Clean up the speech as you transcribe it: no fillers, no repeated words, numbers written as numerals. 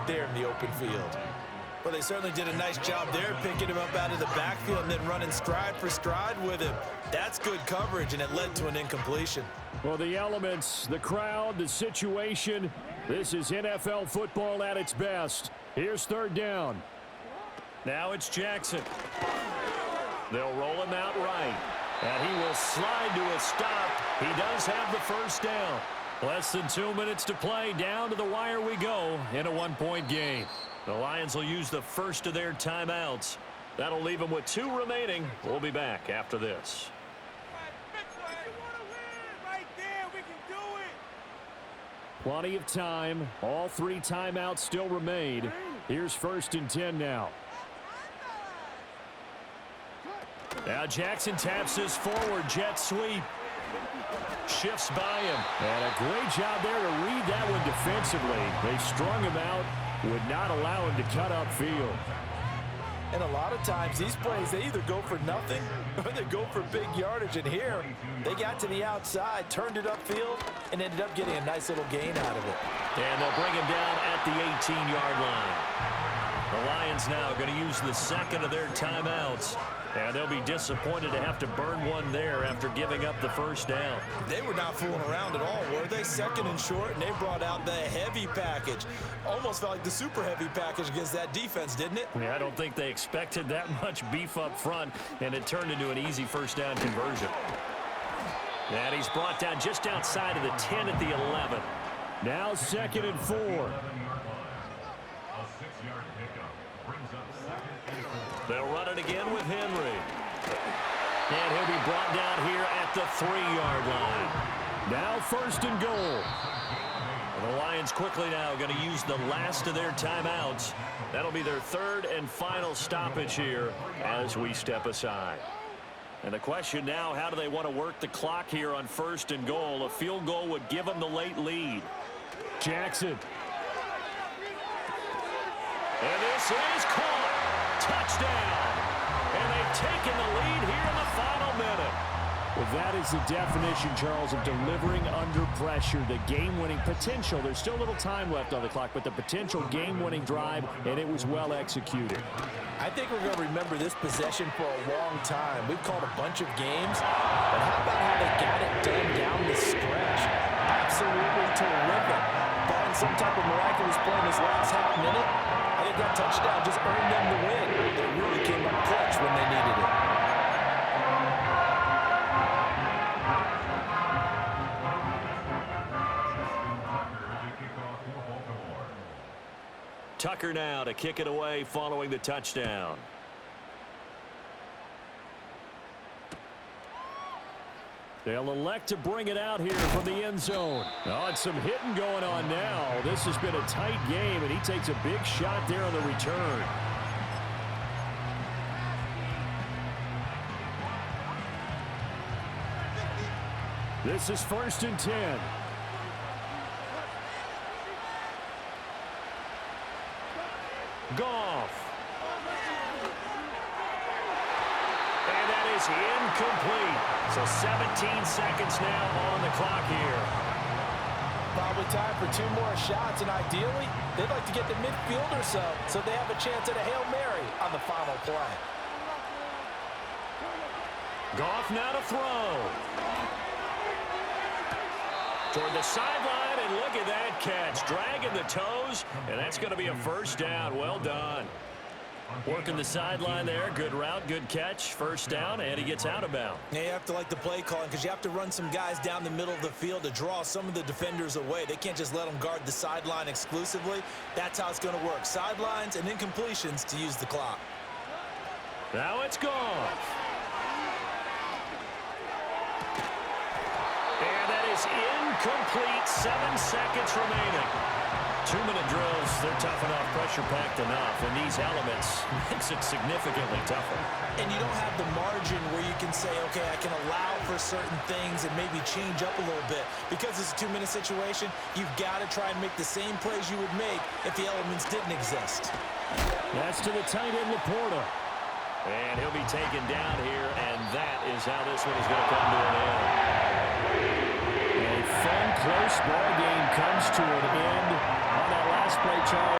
right there in the open field. Well, they certainly did a nice job there, picking him up out of the backfield and then running stride for stride with him. That's good coverage, and it led to an incompletion. Well, the elements, the crowd, the situation, this is NFL football at its best. Here's third down. Now it's Jackson. They'll roll him out right. And he will slide to a stop. He does have the first down. Less than 2 minutes to play. Down to the wire we go in a one-point game. The Lions will use the first of their timeouts. That'll leave them with 2 remaining. We'll be back after this. Plenty of time. All 3 timeouts still remain. Here's 1st and 10 now. Now Jackson taps this forward jet sweep. Shifts by him. And a great job there to read that one defensively. They strung him out. Would not allow him to cut upfield. And a lot of times these plays, they either go for nothing or they go for big yardage. And here, they got to the outside, turned it upfield, and ended up getting a nice little gain out of it. And they'll bring him down at the 18-yard line. The Lions now going to use the second of their timeouts. And they'll be disappointed to have to burn one there after giving up the first down. They were not fooling around at all, were they? 2nd and short, and they brought out the heavy package. Almost felt like the super heavy package against that defense, didn't it? Yeah, I don't think they expected that much beef up front, and it turned into an easy first down conversion. And he's brought down just outside of the 10 at the 11. Now 2nd and 4. They'll run it again with Henry. And he'll be brought down here at the 3-yard line. Now 1st and goal. And the Lions quickly now going to use the last of their timeouts. That'll be their 3rd and final stoppage here as we step aside. And the question now, how do they want to work the clock here on 1st and goal? A field goal would give them the late lead. Jackson. And this is caught. Touchdown. And they've taken the lead here in the final minute. Well, that is the definition, Charles, of delivering under pressure. The game-winning potential. There's still a little time left on the clock, but the potential game-winning drive, and it was well executed. I think we're going to remember this possession for a long time. We've called a bunch of games, but how about how they got it done down the stretch? Absolutely terrific. Barring some type of miraculous play in this last half minute, I think that touchdown just earned them the win. They really came up clutch when they needed it. Tucker now to kick it away following the touchdown. They'll elect to bring it out here from the end zone. Oh, and some hitting going on now. This has been a tight game, and he takes a big shot there on the return. This is 1st and 10. Goff. And that is incomplete. So 17 seconds now on the clock here. Probably time for 2 more shots, and ideally, they'd like to get the midfield or so they have a chance at a Hail Mary on the final play. Goff now to throw. Toward the sideline, and look at that catch. Dragging the toes, and that's going to be a first down. Well done. Working the sideline there. Good route, good catch. First down, and he gets out of bounds. Yeah, you have to like the play calling because you have to run some guys down the middle of the field to draw some of the defenders away. They can't just let them guard the sideline exclusively. That's how it's going to work. Sidelines and incompletions to use the clock. Now it's gone. And that is incomplete. 7 seconds remaining. 2-minute drills, they're tough enough, pressure-packed enough, and these elements makes it significantly tougher. And you don't have the margin where you can say, okay, I can allow for certain things and maybe change up a little bit. Because it's a 2-minute situation, you've got to try and make the same plays you would make if the elements didn't exist. That's to the tight end, Laporta. And he'll be taken down here, and that is how this one is going to come to an end. A fun, close ball game comes to an end on that last play, Charles.